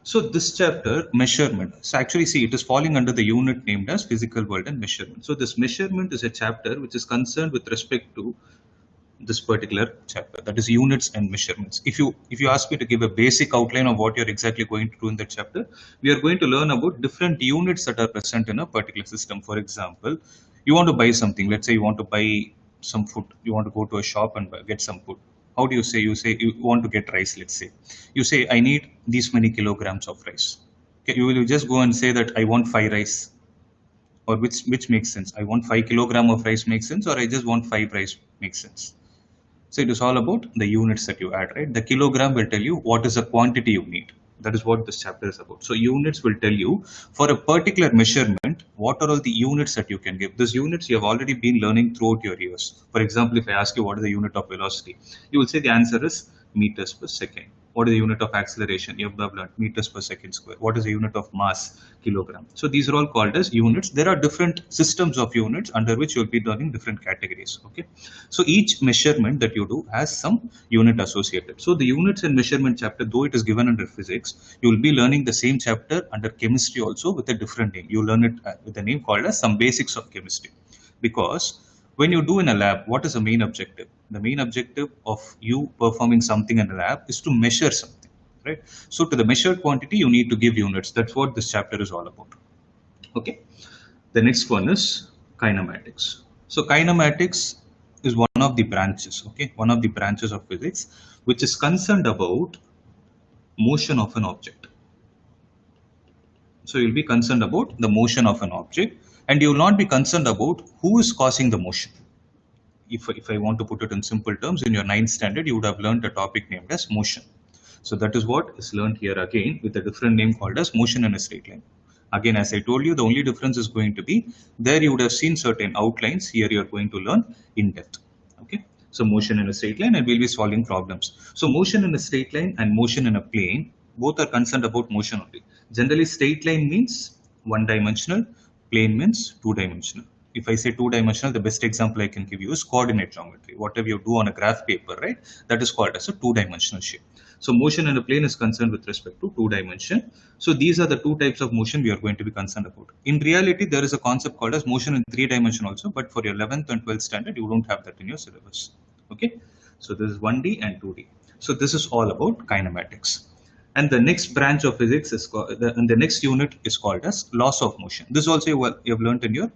So this chapter, measurement. So actually, see, it is falling under the unit named as physical world and measurement. So this measurement is a chapter which is concerned with respect to this particular chapter, that is units and measurements. If you ask me to give a basic outline of what you're exactly going to do in that chapter, we are going to learn about different units that are present in a particular system. For example, you want to buy something. Let's say you want to buy some food. You want to go to a shop and get some food. How do you say? You say you want to get rice. Let's say you say I need these many kilograms of rice. Okay, you will just go and say that I want 5 rice, or which makes sense. I want 5 kilogram of rice makes sense, or I just want 5 rice makes sense. So it is all about the units that you add, right? The kilogram will tell you what is the quantity you need. That is what this chapter is about. So units will tell you for a particular measurement, what are all the units that you can give. These units you have already been learning throughout your years. For example, if I ask you what is the unit of velocity, you will say the answer is meters per second. What is the unit of acceleration? You have learned meters per second square. What is the unit of mass? Kilogram. So these are all called as units. There are different systems of units under which you will be learning different categories. Okay. So each measurement that you do has some unit associated. So the units and measurement chapter, though it is given under physics, you will be learning the same chapter under chemistry also with a different name. You learn it with a name called as some basics of chemistry. Because when you do in a lab, what is the main objective? The main objective of you performing something in a lab is to measure something, right? So to the measured quantity, you need to give units. That's what this chapter is all about. Okay. The next one is kinematics. So kinematics is one of the branches, okay? One of the branches of physics, which is concerned about motion of an object. So you'll be concerned about the motion of an object, and you will not be concerned about who is causing the motion. If I want to put it in simple terms, in your 9th standard, you would have learned a topic named as motion. So that is what is learned here again with a different name called as motion in a straight line. Again, as I told you, the only difference is going to be there you would have seen certain outlines. Here you are going to learn in depth. Okay. So motion in a straight line, and we'll be solving problems. So motion in a straight line and motion in a plane, both are concerned about motion only. Generally, straight line means one-dimensional, plane means two-dimensional. If I say two-dimensional, the best example I can give you is coordinate geometry. Whatever you do on a graph paper, right, that is called as a two-dimensional shape. So motion in a plane is concerned with respect to two-dimension. So these are the two types of motion we are going to be concerned about. In reality, there is a concept called as motion in three-dimension also, but for your 11th and 12th standard, you don't have that in your syllabus. Okay, so this is 1D and 2D. So this is all about kinematics. And the next branch of physics is called, and the next unit is called as laws of motion. This also you have learned in your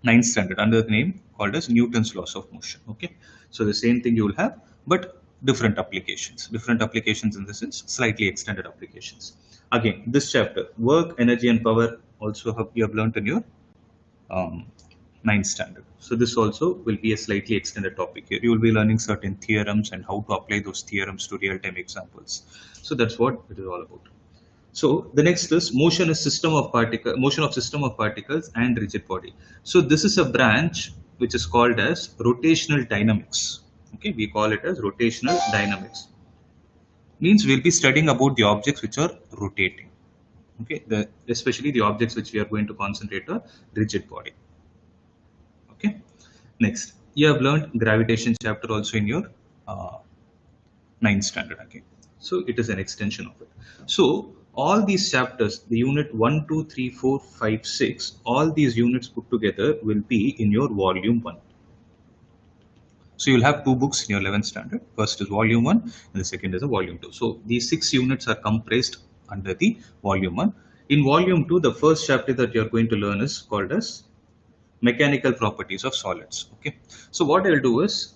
9th standard under the name called as Newton's laws of motion. Okay, so the same thing you will have, but different applications in the sense slightly extended applications. Again, this chapter, work, energy and power, also you have learned in your 9th standard. So this also will be a slightly extended topic here. You will be learning certain theorems and how to apply those theorems to real-time examples. So that's what it is all about. So the next is motion of system of particles and rigid body. So this is a branch which is called as rotational dynamics. Okay, we call it as rotational dynamics. Means we'll be studying about the objects which are rotating. Okay, especially the objects which we are going to concentrate on rigid body. Okay, next you have learned gravitation chapter also in your 9th standard again. So it is an extension of it. So all these chapters, the unit 1, 2, 3, 4, 5, 6, all these units put together will be in your volume 1. So you'll have 2 books in your 11th standard. First is volume 1 and the second is a volume 2. So these 6 units are compressed under the volume 1. In volume 2, the first chapter that you're going to learn is called as mechanical properties of solids. Okay. So what I'll do is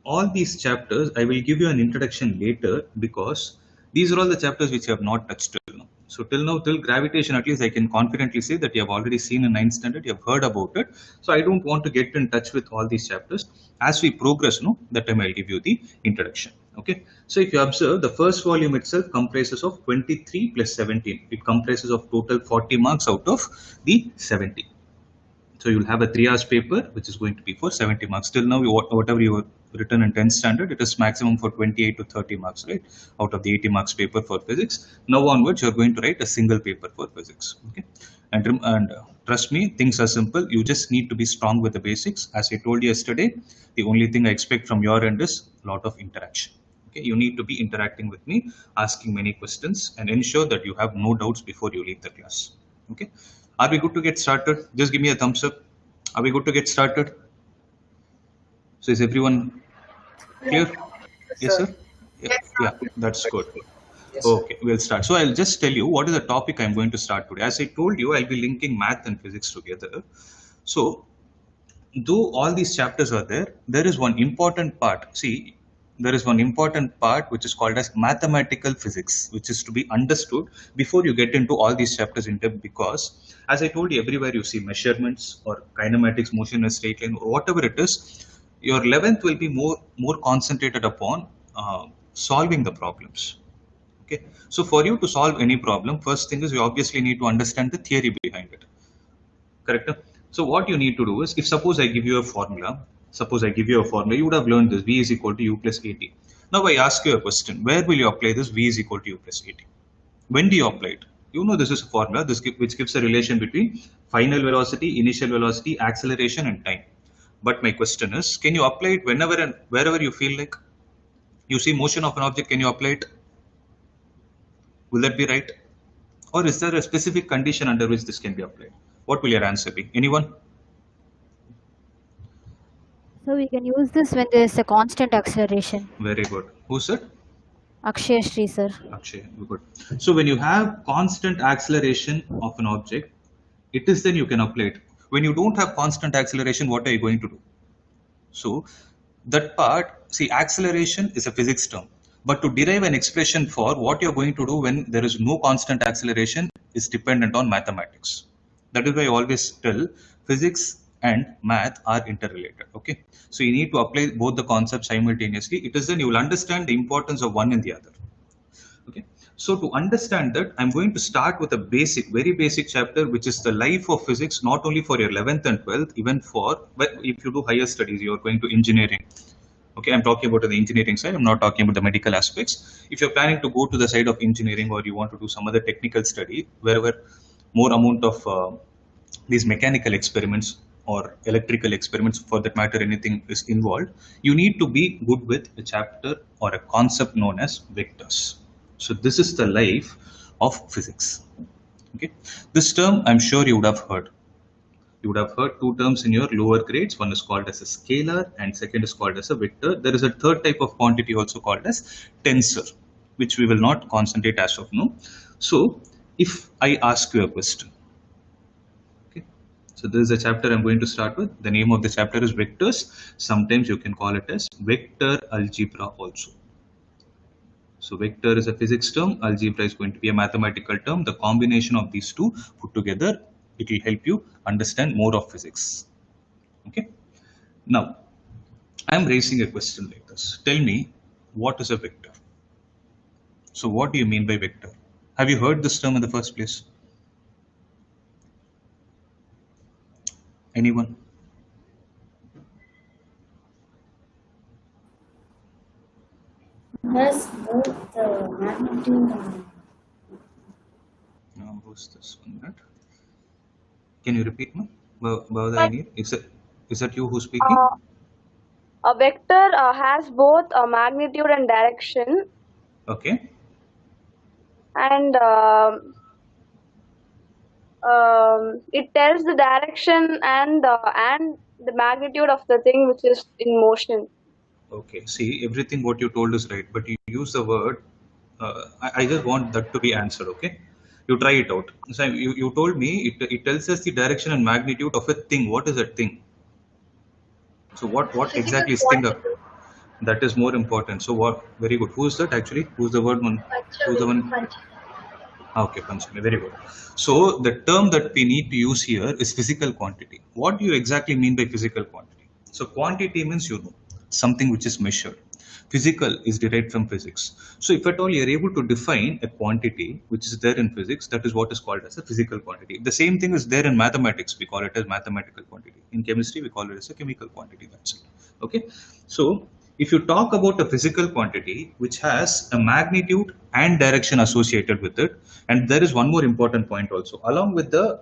all these chapters, I will give you an introduction later because these are all the chapters which I have not touched till now. So till now, till gravitation, at least I can confidently say that you have already seen in 9th standard, you have heard about it. So I don't want to get in touch with all these chapters. As we progress, no, that time I'll give you the introduction. Okay. So if you observe, the first volume itself comprises of 23 plus 17. It comprises of total 40 marks out of the 70. So you'll have a 3 hours paper, which is going to be for 70 marks. Till now, whatever you have written in 10th standard, it is maximum for 28 to 30 marks, right? Out of the 80 marks paper for physics. Now onwards, you're going to write a single paper for physics. Okay. And trust me, things are simple. You just need to be strong with the basics. As I told you yesterday, the only thing I expect from your end is a lot of interaction. Okay, you need to be interacting with me, asking many questions, and ensure that you have no doubts before you leave the class. Okay, are we good to get started? Just give me a thumbs up. Are we good to get started? So is everyone clear? Yes, Sir. sir. Yeah, yeah, that's good. Yes, sir. Okay, we'll start. So I'll just tell you what is the topic I'm going to start today. As I told you, I'll be linking math and physics together. So though all these chapters are there, there is one important part. See, there is one important part which is called as mathematical physics, which is to be understood before you get into all these chapters in depth. Because, as I told you, everywhere you see measurements or kinematics, motion in a straight line, or whatever it is, your 11th will be more concentrated upon solving the problems. Okay, so for you to solve any problem, first thing is you obviously need to understand the theory behind it. Correct? So what you need to do is, if suppose I give you a formula, you would have learned this: V is equal to U plus AT. Now I ask you a question: where will you apply this V is equal to U plus AT? When do you apply it? You know this is a formula which gives a relation between final velocity, initial velocity, acceleration, and time. But my question is, can you apply it whenever and wherever you feel like? You see motion of an object, can you apply it? Will that be right? Or is there a specific condition under which this can be applied? What will your answer be? Anyone? So we can use this when there is a constant acceleration. Very good. Who said? Akshay Sri sir. Akshay, good. So when you have constant acceleration of an object, it is then you can apply it. When you don't have constant acceleration, what are you going to do? So that part, see, acceleration is a physics term. But to derive an expression for what you're going to do when there is no constant acceleration is dependent on mathematics. That is why I always tell physics and math are interrelated. Okay, so you need to apply both the concepts simultaneously. It is then you will understand the importance of one in the other. Okay, so to understand that, I'm going to start with a very basic chapter, which is the life of physics, not only for your 11th and 12th, even for, but if you do higher studies, you're going to engineering. Okay, I'm talking about the engineering side. I'm not talking about the medical aspects. If you're planning to go to the side of engineering, or you want to do some other technical study, wherever more amount of these mechanical experiments or electrical experiments, for that matter, anything is involved, you need to be good with a chapter or a concept known as vectors. So this is the life of physics. Okay, this term I'm sure you would have heard. You would have heard two terms in your lower grades. One is called as a scalar and second is called as a vector. There is a third type of quantity also called as tensor, which we will not concentrate as of now. So if I ask you a question, okay, so this is a chapter I'm going to start with. The name of the chapter is vectors. Sometimes you can call it as vector algebra also. So vector is a physics term, algebra is going to be a mathematical term. The combination of these two put together, it will help you understand more of physics. Okay. Now, I'm raising a question like this. Tell me, what is a vector? So what do you mean by vector? Have you heard this term in the first place? Anyone? Has both the magnitude and No, who's this one? That? Can you repeat, me? Is that you who's speaking? A vector has both a magnitude and direction, Okay. and it tells the direction and the magnitude of the thing which is in motion. Okay. See, everything what you told is right, but you use the word. I just want that to be answered. Okay. You try it out. So you told me it tells us the direction and magnitude of a thing. What is that thing? So what exactly is thing? That is more important. So what? Very good. Who is that actually? Who's the word one? Who's the one? Okay, Panchami, very good. So the term that we need to use here is physical quantity. What do you exactly mean by physical quantity? So quantity means, you know, something which is measured. Physical is derived from physics. So if at all you are able to define a quantity which is there in physics, that is what is called as a physical quantity. The same thing is there in mathematics. We call it as mathematical quantity. In chemistry, we call it as a chemical quantity. That's it. Okay. So if you talk about a physical quantity which has a magnitude and direction associated with it, and there is one more important point also, along with the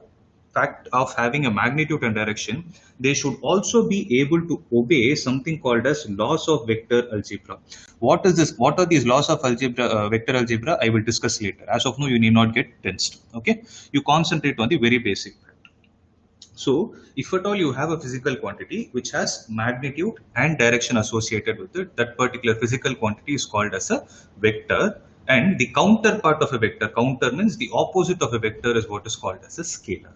fact of having a magnitude and direction, they should also be able to obey something called as laws of vector algebra. What is this? What are these laws of algebra, vector algebra? I will discuss later. As of now, you need not get tensed. Okay, you concentrate on the very basic. So if at all you have a physical quantity which has magnitude and direction associated with it, that particular physical quantity is called as a vector, and the counterpart of a vector, counter means the opposite of a vector, is what is called as a scalar.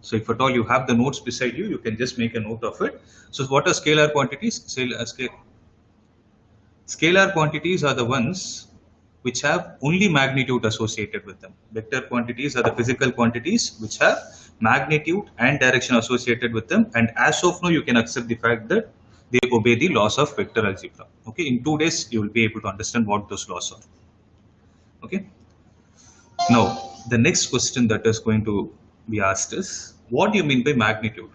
So if at all you have the notes beside you, you can just make a note of it. So what are scalar quantities? Scalar quantities are the ones which have only magnitude associated with them. Vector quantities are the physical quantities which have magnitude and direction associated with them, and as of now you can accept the fact that they obey the laws of vector algebra. Okay, in 2 days you will be able to understand what those laws are. Okay, now the next question that is going to be asked is, what do you mean by magnitude?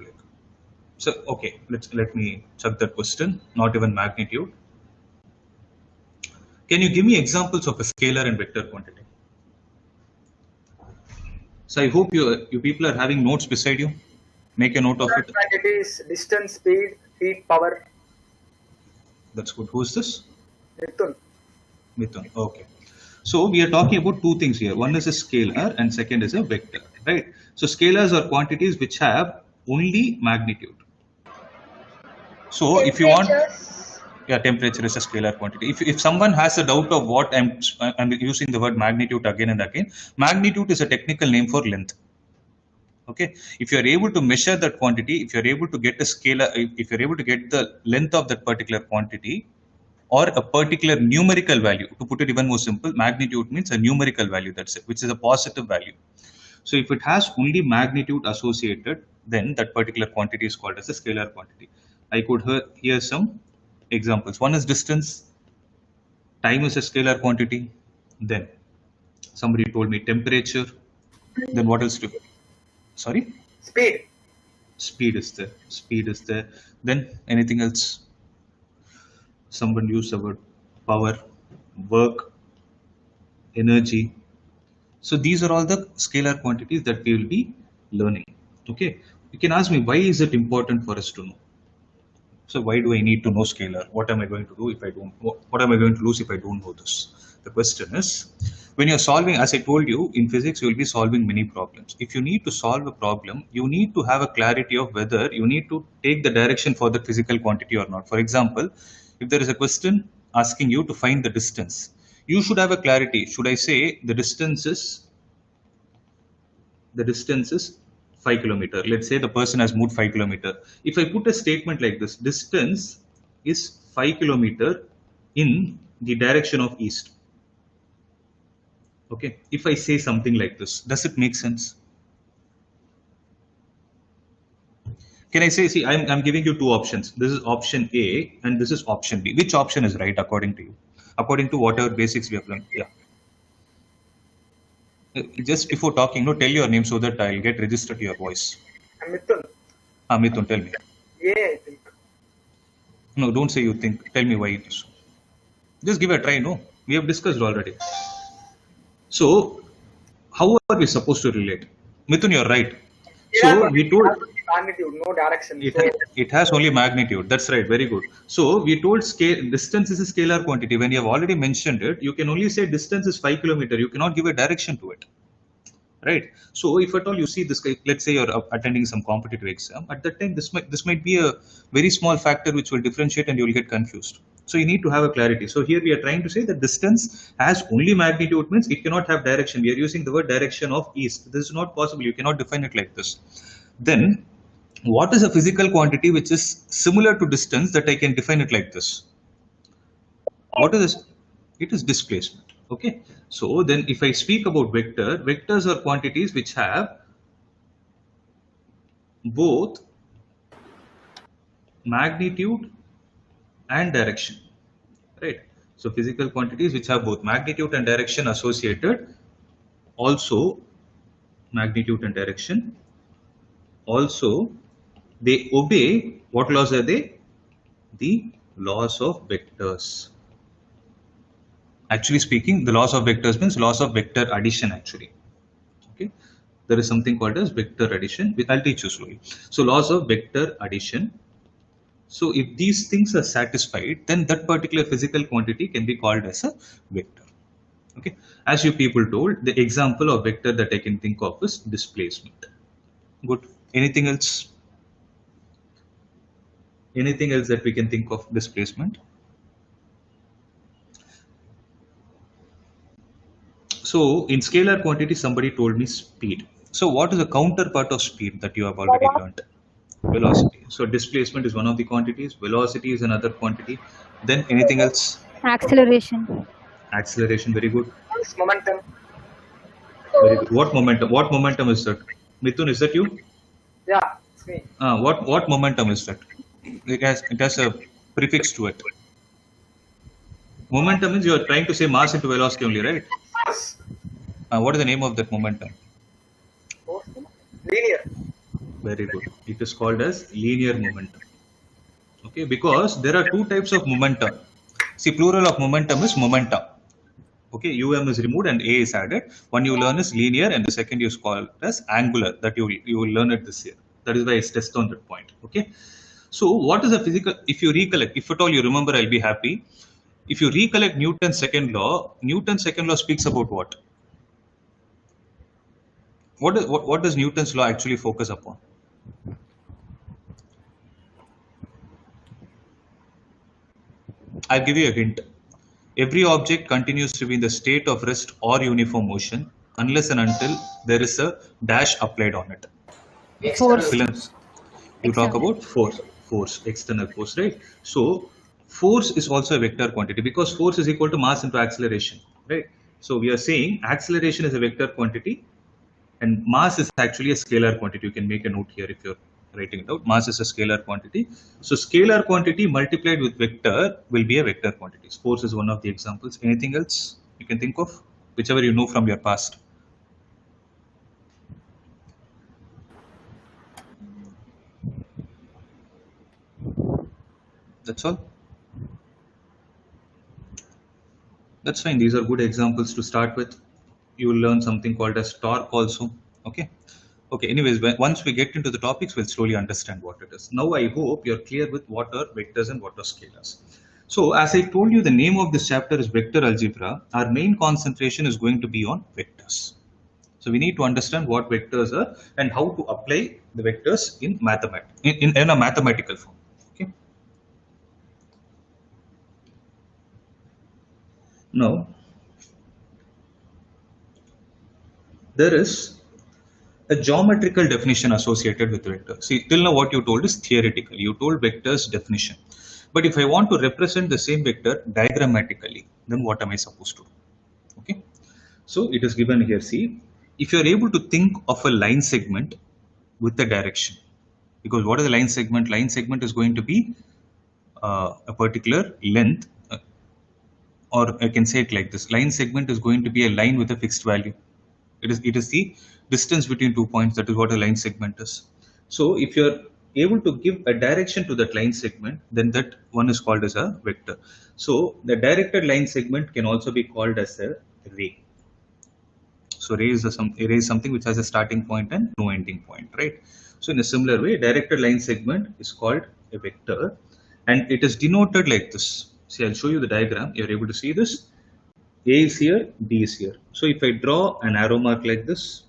So okay, let me check that question. Not even magnitude. Can you give me examples of a scalar and vector quantity? So I hope you people are having notes beside you. Make a note of it. Quantities: distance, speed, heat, power. That's good. Who is this? Mithun. Mithun. Okay. So we are talking about two things here. One is a scalar and second is a vector, right? So scalars are quantities which have only magnitude. So if you want, yeah, temperature is a scalar quantity. If someone has a doubt of what I'm using the word magnitude again and again, magnitude is a technical name for length. Okay, if you are able to measure that quantity, if you are able to get a scalar, if you are able to get the length of that particular quantity or a particular numerical value, to put it even more simple, magnitude means a numerical value, that's it, which is a positive value. So if it has only magnitude associated, then that particular quantity is called as a scalar quantity. I could hear some examples. One is distance. Time is a scalar quantity. Then somebody told me temperature. Then what else? Sorry? Speed. Speed is there. Speed is there. Then anything else? Someone used the word power, work, energy. So these are all the scalar quantities that we will be learning. Okay. You can ask me, why is it important for us to know? So why do I need to know scalar? What am I going to do if I don't? What am I going to lose if I don't know this? The question is, when you're solving, as I told you, in physics, you will be solving many problems. If you need to solve a problem, you need to have a clarity of whether you need to take the direction for the physical quantity or not. For example, if there is a question asking you to find the distance, you should have a clarity. Should I say the distance is 5 kilometers? Let's say the person has moved 5 kilometers. If I put a statement like this, distance is 5 kilometers in the direction of east. Okay, if I say something like this, does it make sense? Can I say, see, I'm giving you two options. This is option A and this is option B. Which option is right according to you? According to whatever basics we have learned. Yeah. Just before talking, no, tell your name so that I'll get registered to your voice. Mithun. Mithun, tell me. Yeah, I think. No, don't say you think. Tell me why it is. Just give a try, no? We have discussed already. So, how are we supposed to relate? Mithun, you're right. So, we told... magnitude, no direction. It has only magnitude. That's right. Very good. So, we told distance is a scalar quantity. When you have already mentioned it, you can only say distance is 5 kilometers. You cannot give a direction to it. Right. So, if at all you see this, let's say you're attending some competitive exam, at that time, this might be a very small factor which will differentiate and you will get confused. So you need to have a clarity. So here we are trying to say that distance has only magnitude, means it cannot have direction. We are using the word direction of east. This is not possible. You cannot define it like this. Then what is a physical quantity which is similar to distance that I can define it like this? What is this? It is displacement. Okay. So then if I speak about vector, vectors are quantities which have both magnitude and direction, right? So physical quantities which have both magnitude and direction associated, also magnitude and direction, also they obey, what laws are they? The laws of vectors. Actually speaking, the laws of vectors means laws of vector addition actually. Okay. there is something called as vector addition. I'll teach you slowly. So laws of vector addition. So if these things are satisfied, then that particular physical quantity can be called as a vector. Okay. As you people told, the example of vector that I can think of is displacement. Good. Anything else? Anything else that we can think of displacement? So in scalar quantity, somebody told me speed. So what is the counterpart of speed that you have already learned? Velocity. So displacement is one of the quantities, velocity is another quantity. Then anything else? Acceleration. Acceleration, very good. It's momentum. Very good. What momentum? What momentum is that? Mithun, is that you? Yeah, it's me. What momentum is that? It has a prefix to it. Momentum means you are trying to say mass into velocity only, right? Force. What is the name of that momentum? Force. Linear. Very good. It is called as linear momentum. Okay, because there are two types of momentum. See, plural of momentum is momentum. Okay, um is removed and a is added. One you learn is linear, and the second is called as angular. That you will learn it this year. That is why it's test on that point. Okay. So what is a physical? If you recollect, if at all you remember, I'll be happy. If you recollect Newton's second law speaks about what? What does Newton's law actually focus upon? I'll give you a hint. Every object continues to be in the state of rest or uniform motion unless and until there is a dash applied on it. Force. You talk about force, external force, right? So force is also a vector quantity because force is equal to mass into acceleration, right? So we are saying acceleration is a vector quantity and mass is actually a scalar quantity. You can make a note here if you're writing it out. Mass is a scalar quantity. So scalar quantity multiplied with vector will be a vector quantity. Force is one of the examples. Anything else you can think of? Whichever you know from your past. That's all. That's fine. These are good examples to start with. You will learn something called as torque also. Okay. Okay. Anyways, once we get into the topics, we'll slowly understand what it is. Now, I hope you're clear with what are vectors and what are scalars. So, as I told you, the name of this chapter is vector algebra. Our main concentration is going to be on vectors. So, we need to understand what vectors are and how to apply the vectors in mathematics in a mathematical form. Okay. Now, there is a geometrical definition associated with vectors. See, till now what you told is theoretical. You told vectors definition. But if I want to represent the same vector diagrammatically, then what am I supposed to do? Okay. So it is given here. See, if you are able to think of a line segment with a direction, because what is the line segment? Line segment is going to be a particular length, or I can say it like this. Line segment is going to be a line with a fixed value. It is the distance between 2 points. That is what a line segment is. So if you're able to give a direction to that line segment, then that one is called as a vector. So the directed line segment can also be called as a ray. So ray is something which has a starting point and no ending point, right? So in a similar way, directed line segment is called a vector, and it is denoted like this. See, I'll show you the diagram. You're able to see this. A is here, B is here. So if I draw an arrow mark like this,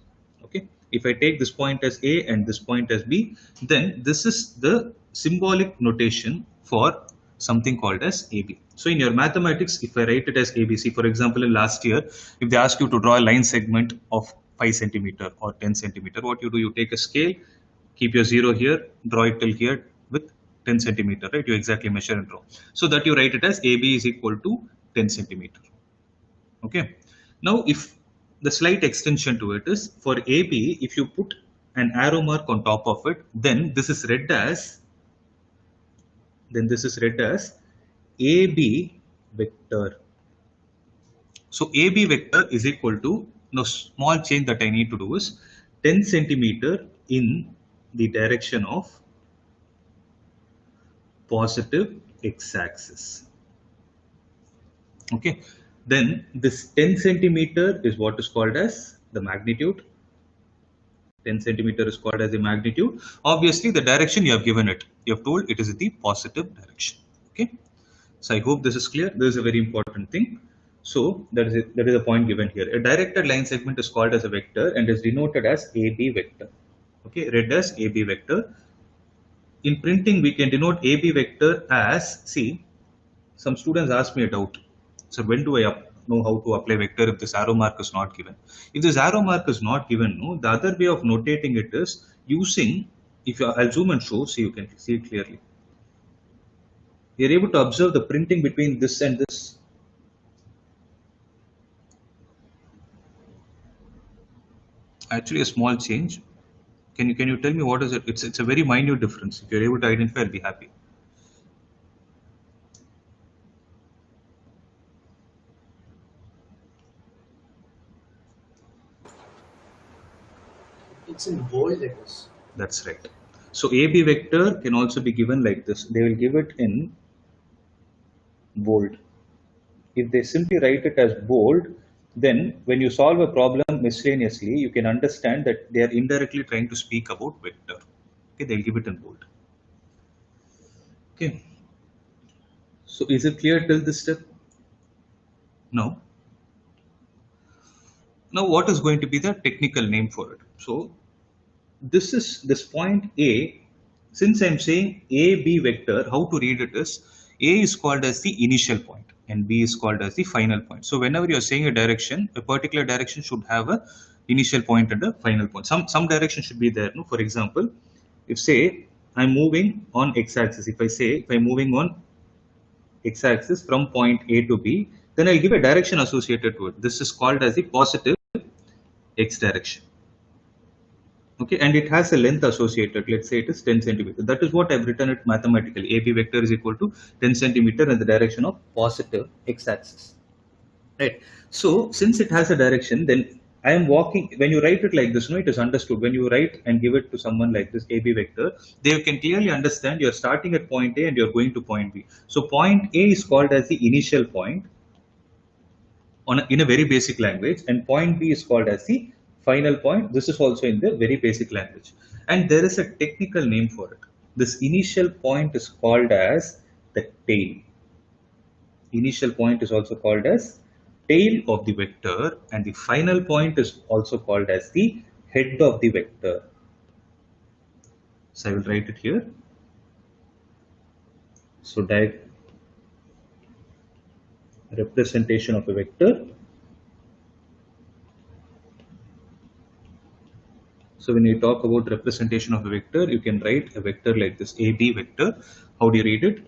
okay, if I take this point as A and this point as B, then this is the symbolic notation for something called as AB. So in your mathematics, if I write it as ABC, for example, in last year, if they ask you to draw a line segment of 5 centimeter or 10 centimeter, what you do, you take a scale, keep your 0 here, draw it till here with 10 centimeter, right? You exactly measure and draw. So that you write it as AB is equal to 10 centimeter. Okay. Now, if the slight extension to it is for AB, if you put an arrow mark on top of it, then this is read as AB vector. So AB vector is equal to, now small change that I need to do is 10 centimeter in the direction of positive x-axis. Okay. Then this 10 centimeter is what is called as the magnitude. 10 centimeter is called as the magnitude. Obviously, the direction you have given it. You have told it is the positive direction. Okay. So I hope this is clear. This is a very important thing. So that is a point given here. A directed line segment is called as a vector and is denoted as AB vector. Okay, read as AB vector. In printing, we can denote AB vector as, see, some students ask me a doubt. So when do I know how to apply vector if this arrow mark is not given? If this arrow mark is not given, no, the other way of notating it is using, I'll zoom and show so you can see it clearly. You're able to observe the printing between this and this. Actually, a small change. Can you tell me what is it? It's a very minute difference. If you're able to identify, I'll be happy. It's in bold letters. That's right. So AB vector can also be given like this. They will give it in bold. If they simply write it as bold, then when you solve a problem miscellaneously, you can understand that they are indirectly trying to speak about vector. Okay, they'll give it in bold. Okay. So is it clear till this step? No. Now what is going to be the technical name for it? So this point A, since I'm saying AB vector, how to read it is A is called as the initial point and B is called as the final point. So whenever you're saying a direction, a particular direction should have a initial point and a final point. Some direction should be there. No? For example, if say I'm moving on x-axis, if I'm moving on x-axis from point A to B, then I'll give a direction associated to it. This is called as the positive x direction. Okay, and it has a length associated. Let's say it is 10 centimeter. That is what I've written it mathematically. AB vector is equal to 10 centimeter in the direction of positive x-axis. Right. So since it has a direction, then I am walking. When you write it like this, no, it is understood. When you write and give it to someone like this AB vector, they can clearly understand you're starting at point A and you're going to point B. So point A is called as the initial point in a very basic language, and point B is called as the final point. This is also in the very basic language, and there is a technical name for it. This initial point is called as the tail. Initial point is also called as tail of the vector, and the final point is also called as the head of the vector. So I will write it here. So representation of a vector. So when you talk about representation of a vector, you can write a vector like this, AB vector. How do you read it?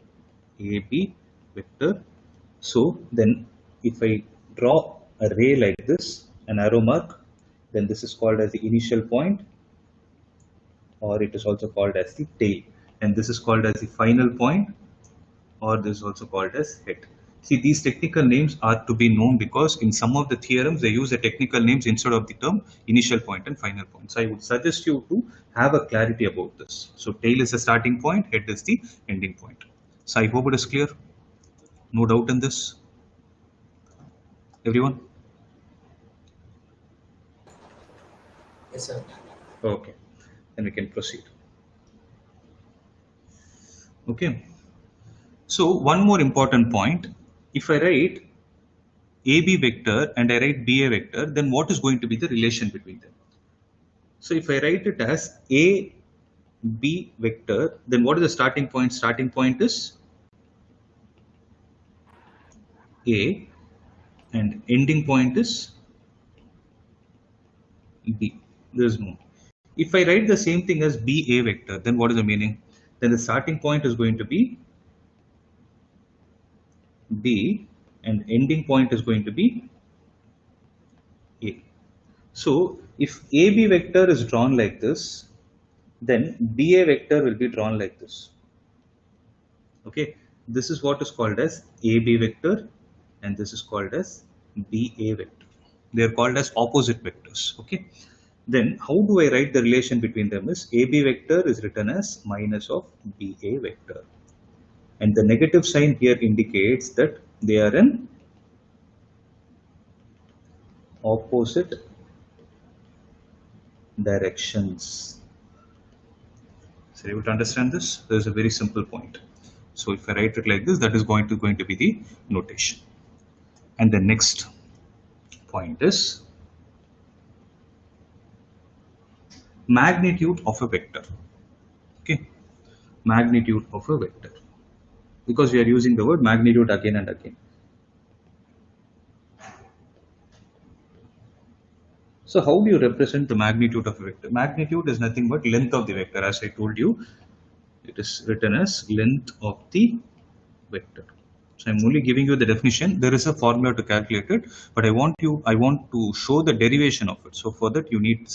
AB vector. So then if I draw a ray like this, an arrow mark, then this is called as the initial point, or it is also called as the tail. And this is called as the final point, or this is also called as head. See, these technical names are to be known because in some of the theorems, they use the technical names instead of the term initial point and final point. So I would suggest you to have a clarity about this. So tail is the starting point, head is the ending point. So I hope it is clear. No doubt in this. Everyone? Yes, sir. Okay. Then we can proceed. Okay. So one more important point. If I write AB vector and I write BA vector, then what is going to be the relation between them? So if I write it as AB vector, then what is the starting point? Starting point is A and ending point is B. There is no. If I write the same thing as BA vector, then what is the meaning? Then the starting point is going to be B and ending point is going to be A. So if AB vector is drawn like this, then BA vector will be drawn like this. Okay, this is what is called as AB vector and this is called as BA vector. They are called as opposite vectors. Okay, then how do I write the relation between them is AB vector is written as minus of BA vector. And the negative sign here indicates that they are in opposite directions. So you able to understand this? There is a very simple point. So if I write it like this, that is going to be the notation. And the next point is magnitude of a vector. Okay, magnitude of a vector, because we are using the word magnitude again and again. So how do you represent the magnitude of a vector? Magnitude is nothing but length of the vector. As I told you, it is written as length of the vector. So I'm only giving you the definition. There is a formula to calculate it, but I want to show the derivation of it. So for that you need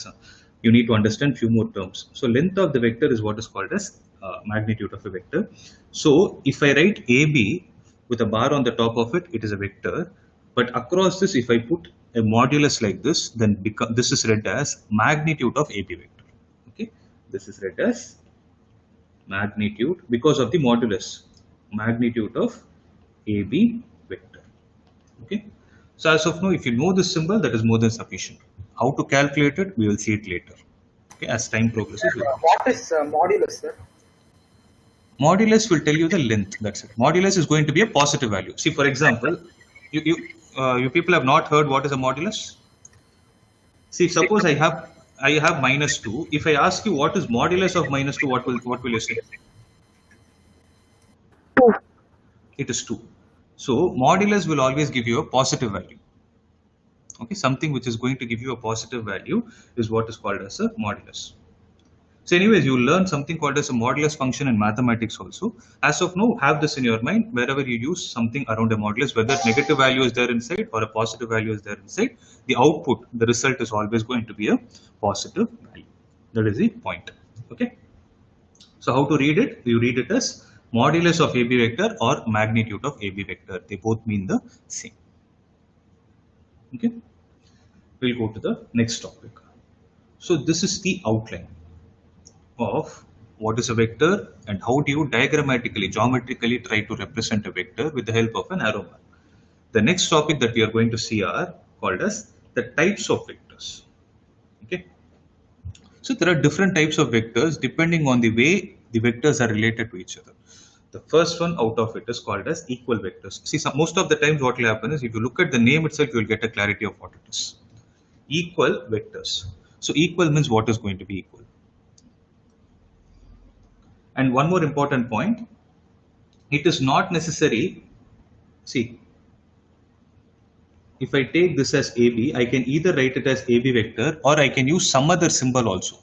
to understand few more terms. So length of the vector is what is called as magnitude of a vector. So if I write AB with a bar on the top of it, it is a vector. But across this, if I put a modulus like this, then this is read as magnitude of AB vector. Okay, this is read as magnitude because of the modulus, magnitude of AB vector. Okay, so as of now, if you know this symbol, that is more than sufficient. How to calculate it, we will see it later. Okay, as time progresses. What is modulus, sir? Modulus will tell you the length. That's it. Modulus is going to be a positive value. See, for example, you people have not heard what is a modulus. See, suppose I have -2. If I ask you what is modulus of -2, what will you say? 2. It is 2. So modulus will always give you a positive value. Okay, something which is going to give you a positive value is what is called as a modulus. So anyways, you learn something called as a modulus function in mathematics also. As of now, have this in your mind wherever you use something around a modulus, whether negative value is there inside or a positive value is there inside, the output, the result is always going to be a positive value. That is the point. Okay. So how to read it? You read it as modulus of AB vector or magnitude of AB vector. They both mean the same. Okay. We'll go to the next topic. So this is the outline of what is a vector and how do you diagrammatically, geometrically try to represent a vector with the help of an arrow mark. The next topic that we are going to see are called as the types of vectors. Okay. So there are different types of vectors depending on the way the vectors are related to each other. The first one out of it is called as equal vectors. See, most of the times what will happen is if you look at the name itself, you will get a clarity of what it is. Equal vectors. So equal means what is going to be equal. And one more important point, it is not necessary. See, if I take this as AB, I can either write it as AB vector or I can use some other symbol also.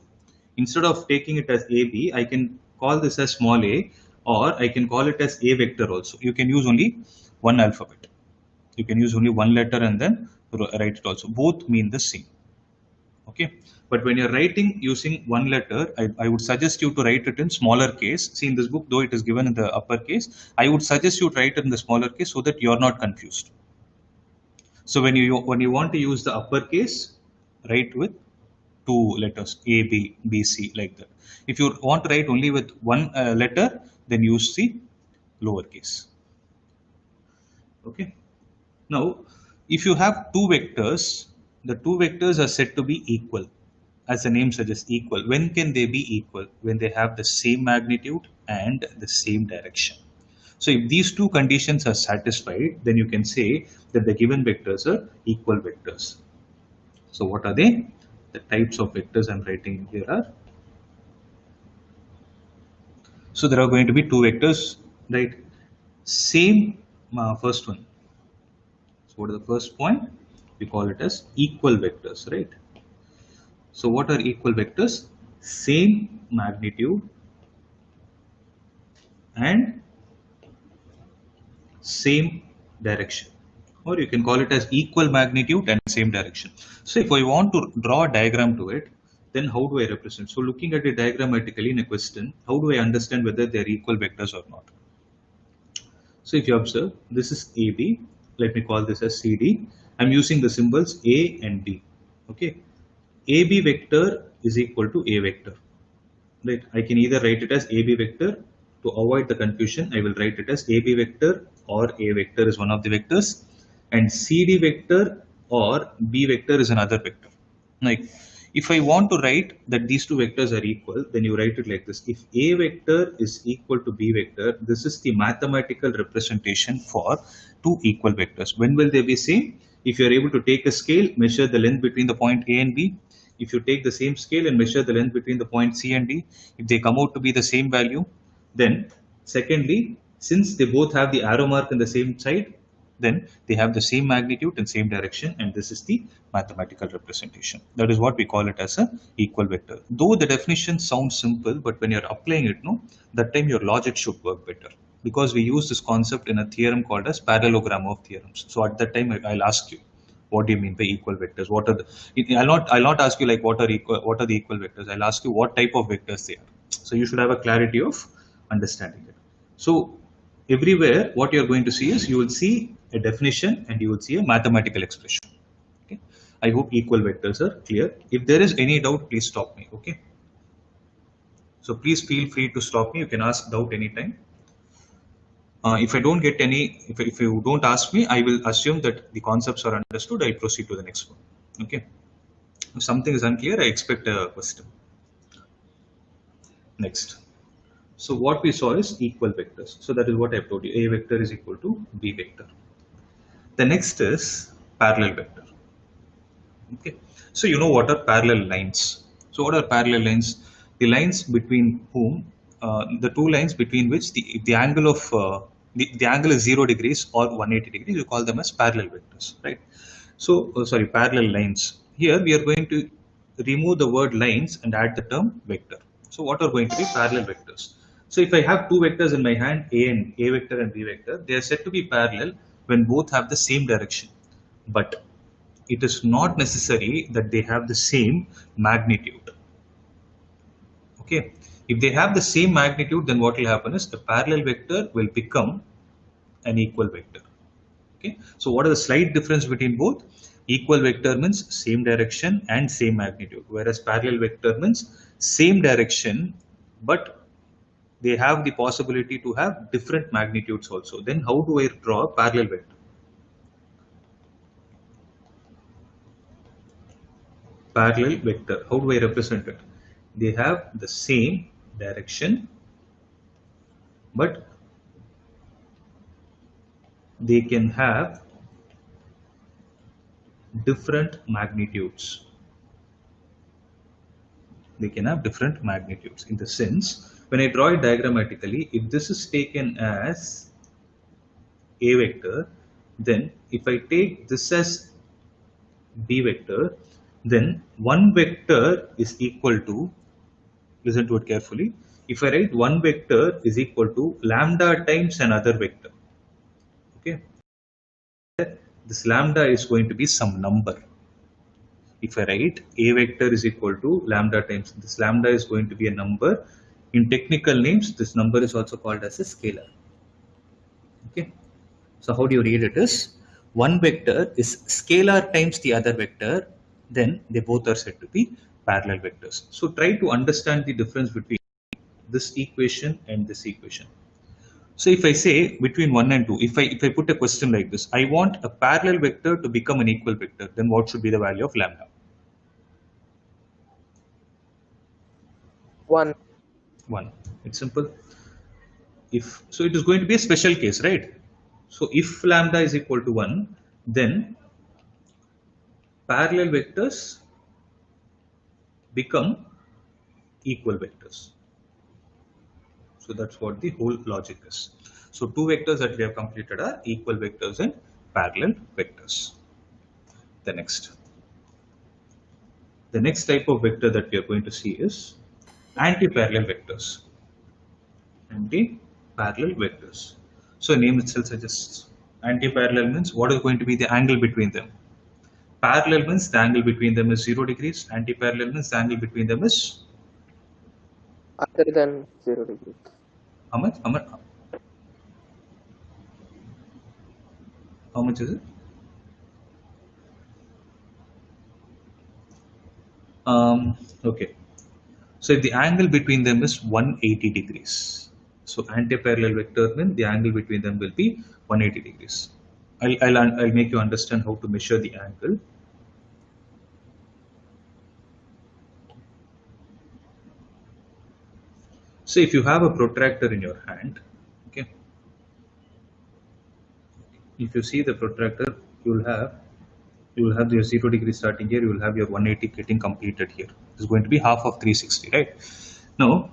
Instead of taking it as AB, I can call this as small a, or I can call it as A vector also. You can use only one alphabet. You can use only one letter and then write it also. Both mean the same. Okay. But when you're writing using one letter, I would suggest you to write it in smaller case. See, in this book, though it is given in the upper case, I would suggest you to write it in the smaller case so that you're not confused. So when you want to use the upper case, write with two letters, A, B, B, C, like that. If you want to write only with one letter, then use the lowercase. Okay. Now, if you have two vectors, the two vectors are said to be equal. As the name suggests, equal. When can they be equal? When they have the same magnitude and the same direction. So if these two conditions are satisfied, then you can say that the given vectors are equal vectors. So what are they? The types of vectors I'm writing here are. So there are going to be two vectors, right? Same first one. So what is the first point? We call it as equal vectors, right? So what are equal vectors? Same magnitude and same direction, or you can call it as equal magnitude and same direction. So if I want to draw a diagram to it, then how do I represent? So looking at it diagrammatically in a question, how do I understand whether they are equal vectors or not? So if you observe, this is AB. Let me call this as CD. I'm using the symbols A and B. Okay. AB vector is equal to A vector. Right. I can either write it as AB vector. To avoid the confusion, I will write it as AB vector or A vector is one of the vectors, and CD vector or B vector is another vector. Like If I want to write that these two vectors are equal, then you write it like this. If A vector is equal to B vector, this is the mathematical representation for two equal vectors. When will they be same? If you are able to take a scale, measure the length between the point A and B. If you take the same scale and measure the length between the point C and D, if they come out to be the same value, then secondly, since they both have the arrow mark on the same side, then they have the same magnitude and same direction, and this is the mathematical representation. That is what we call it as a equal vector. Though the definition sounds simple, but when you're applying it, no, that time your logic should work better, because we use this concept in a theorem called as parallelogram of theorems. So at that time, I'll ask you, what do you mean by equal vectors? What are the? I'll not ask you like what are the equal vectors. I'll ask you what type of vectors they are. So you should have a clarity of understanding it. So everywhere, what you're going to see is you will see a definition and you will see a mathematical expression. Okay. I hope equal vectors are clear. If there is any doubt, please stop me. Okay. So please feel free to stop me. You can ask doubt anytime. If I don't get any, if you don't ask me, I will assume that the concepts are understood. I'll proceed to the next one. Okay. If something is unclear, I expect a question. Next. So what we saw is equal vectors. So that is what I've told you. A vector is equal to B vector. The next is parallel vector. Okay. So you know what are parallel lines. So what are parallel lines? The lines between whom, the two lines between which the angle of the angle is 0 degrees or 180 degrees, you call them as parallel vectors, right? So, sorry, parallel lines. Here we are going to remove the word lines and add the term vector. So what are going to be parallel vectors? So if I have two vectors in my hand, A vector and B vector, they are said to be parallel when both have the same direction. But it is not necessary that they have the same magnitude. Okay. If they have the same magnitude, then what will happen is the parallel vector will become an equal vector. Okay. So what is the slight difference between both? Equal vector means same direction and same magnitude, whereas parallel vector means same direction, but they have the possibility to have different magnitudes also. Then how do I draw a parallel vector? Parallel vector, how do I represent it? They have the same direction, but they can have different magnitudes. They can have different magnitudes in the sense, when I draw it diagrammatically, if this is taken as A vector, then if I take this as B vector, then one vector is equal to, listen to it carefully, if I write one vector is equal to lambda times another vector. Okay. This lambda is going to be some number. If I write A vector is equal to lambda times, this lambda is going to be a number. In technical names, this number is also called as a scalar. Okay. So how do you read it is, one vector is scalar times the other vector, then they both are said to be parallel vectors. So try to understand the difference between this equation and this equation. So if I say between 1 and 2, if I put a question like this, I want a parallel vector to become an equal vector, then what should be the value of lambda? 1. 1. It's simple. So it is going to be a special case, right? So if lambda is equal to 1, then parallel vectors become equal vectors. So that's what the whole logic is. So two vectors that we have completed are equal vectors and parallel vectors. The next type of vector that we are going to see is anti-parallel vectors. Anti-parallel vectors. So name itself suggests anti-parallel means what is going to be the angle between them. Parallel means the angle between them is 0 degrees. Anti-parallel means the angle between them is Other than 0 degrees. how much? How much is it? Okay. So if the angle between them is 180 degrees, so anti-parallel vector means the angle between them will be 180 degrees. I'll make you understand how to measure the angle. So if you have a protractor in your hand, okay, if you see the protractor, you will have your 0 degree starting here, you will have your 180 getting completed here. It's going to be half of 360, right? Now,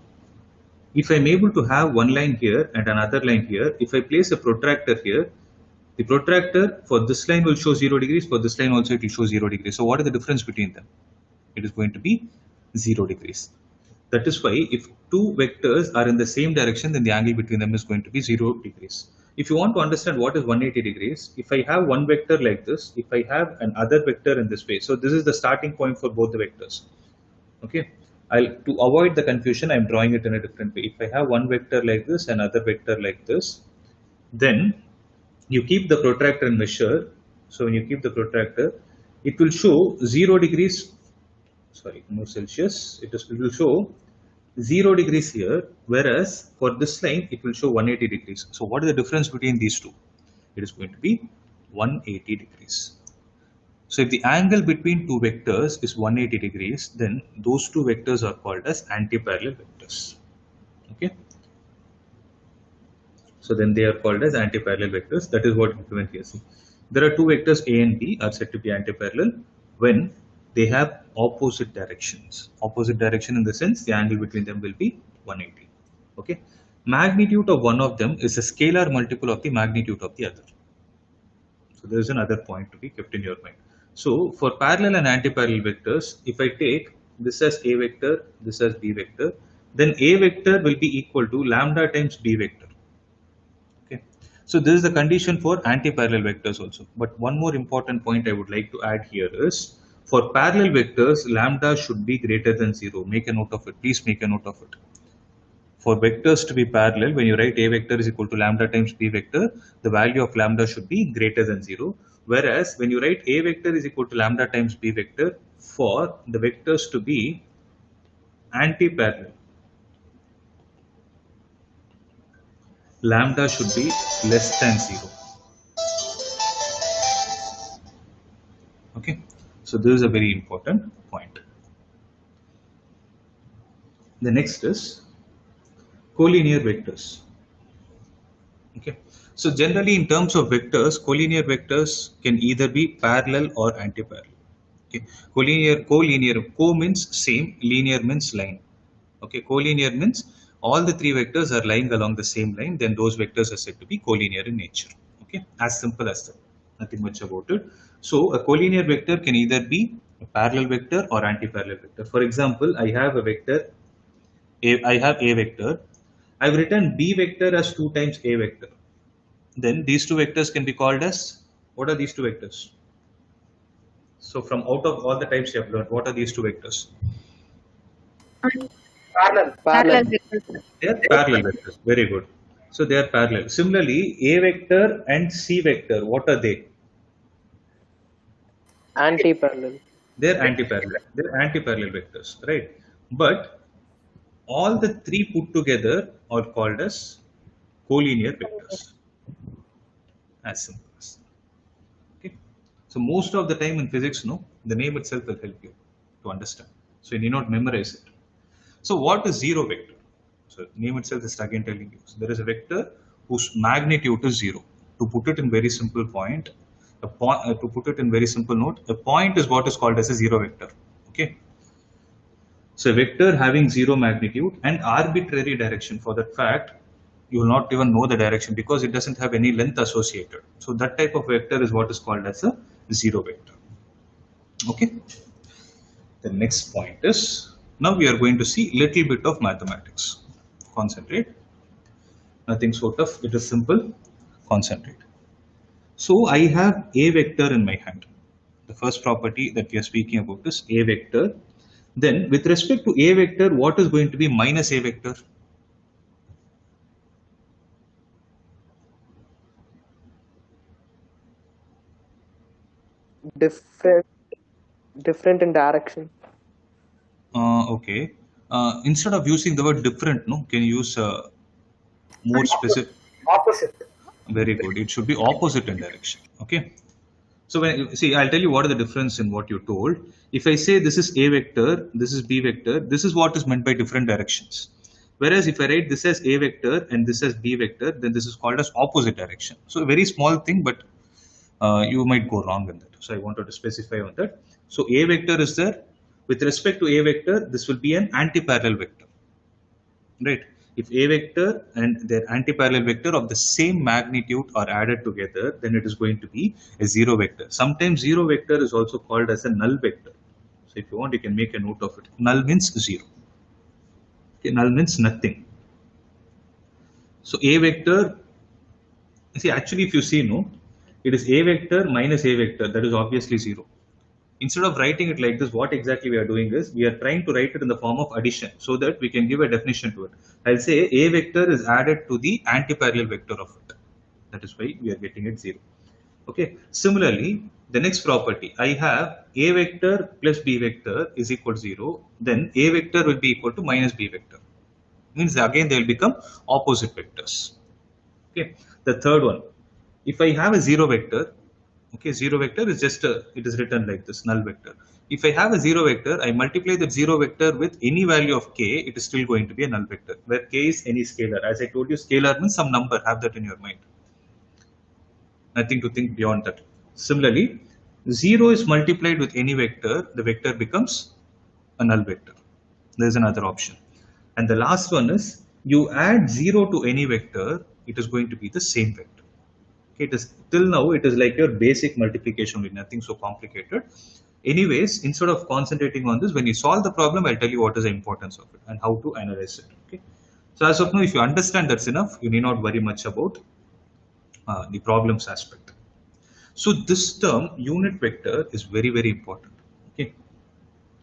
if I'm able to have one line here and another line here, if I place a protractor here, the protractor for this line will show 0 degrees, for this line also it will show 0 degrees. So what is the difference between them? It is going to be 0 degrees. That is why if two vectors are in the same direction, then the angle between them is going to be 0 degrees. If you want to understand what is 180 degrees, if I have one vector like this, if I have another vector in this way, so this is the starting point for both the vectors. Okay, to avoid the confusion, I'm drawing it in a different way. If I have one vector like this, another vector like this, then you keep the protractor and measure. So when you keep the protractor, it will show 0 degrees, sorry, no Celsius, it will show 0 degrees here, whereas for this line it will show 180 degrees. So what is the difference between these two? It is going to be 180 degrees. So if the angle between two vectors is 180 degrees, then those two vectors are called as antiparallel vectors. Okay. So then they are called as antiparallel vectors. That is what is given here. See, there are two vectors A and B are said to be antiparallel when they have opposite directions. Opposite direction in the sense the angle between them will be 180. Okay. Magnitude of one of them is a scalar multiple of the magnitude of the other. So there is another point to be kept in your mind. So for parallel and antiparallel vectors, if I take this as A vector, this as B vector, then A vector will be equal to lambda times B vector. Okay. So this is the condition for antiparallel vectors also. But one more important point I would like to add here is, for parallel vectors, lambda should be greater than 0. Make a note of it. Please make a note of it. For vectors to be parallel, when you write A vector is equal to lambda times B vector, the value of lambda should be greater than 0. Whereas when you write A vector is equal to lambda times B vector, for the vectors to be antiparallel, lambda should be less than 0. Okay. So this is a very important point. The next is collinear vectors. Okay. So generally in terms of vectors, collinear vectors can either be parallel or antiparallel. Okay. Collinear, co means same, linear means line. Okay. Collinear means all the three vectors are lying along the same line, then those vectors are said to be collinear in nature. Okay. As simple as that. Nothing much about it. So a collinear vector can either be a parallel vector or antiparallel vector. For example, I have a vector, I have A vector. I've written B vector as 2 times A vector. Then these two vectors can be called as, what are these two vectors? So from out of all the types you have learned, what are these two vectors? Parallel. They are parallel vectors. Very good. So they are parallel. Similarly, A vector and C vector, what are they? Anti-parallel. They are antiparallel. They are antiparallel vectors, right? But all the three put together are called as collinear vectors. As simple as that. Okay. So most of the time in physics, no, the name itself will help you to understand. So you need not memorize it. So what is zero vector? So name itself is again telling you. So there is a vector whose magnitude is 0. To put it in very simple point, to put it in very simple note, a point is what is called as a zero vector. Okay. So a vector having 0 magnitude and arbitrary direction. For that fact, you will not even know the direction because it doesn't have any length associated. So that type of vector is what is called as a zero vector. Okay. The next point is, now we are going to see little bit of mathematics. Concentrate. Nothing sort of, it is simple. Concentrate. So I have A vector in my hand. The first property that we are speaking about is A vector. Then with respect to A vector, what is going to be minus A vector? Different in direction. Okay. Instead of using the word different, no, can you use more specific? Opposite. Very good. It should be opposite in direction. Okay. So when see, I'll tell you what is the difference in what you told. If I say this is A vector, this is B vector, this is what is meant by different directions. Whereas if I write this as A vector and this as B vector, then this is called as opposite direction. So a very small thing, but you might go wrong in that. So I wanted to specify on that. So A vector is there. With respect to A vector, this will be an anti-parallel vector, right? If A vector and their anti-parallel vector of the same magnitude are added together, then it is going to be a zero vector. Sometimes zero vector is also called as a null vector. So if you want, you can make a note of it. Null means zero. Okay, null means nothing. So A vector, see, actually if you see, no, it is A vector minus A vector, that is obviously zero. Instead of writing it like this, what exactly we are doing is, we are trying to write it in the form of addition so that we can give a definition to it. I'll say A vector is added to the anti-parallel vector of it. That is why we are getting it 0. Okay. Similarly, the next property, I have A vector plus B vector is equal to 0. Then A vector will be equal to minus B vector. Means again they will become opposite vectors. Okay. The third one, if I have a 0 vector, okay, 0 vector is just it is written like this, null vector. If I have a 0 vector, I multiply that 0 vector with any value of k, it is still going to be a null vector, where k is any scalar. As I told you, scalar means some number, have that in your mind. Nothing to think beyond that. Similarly, 0 is multiplied with any vector, the vector becomes a null vector. There is another option. And the last one is, you add 0 to any vector, it is going to be the same vector. It is till now it is like your basic multiplication with nothing so complicated. Anyways, instead of concentrating on this, when you solve the problem, I'll tell you what is the importance of it and how to analyze it. Okay. So as of now, if you understand that's enough, you need not worry much about the problems aspect. So this term unit vector is very, very important. Okay.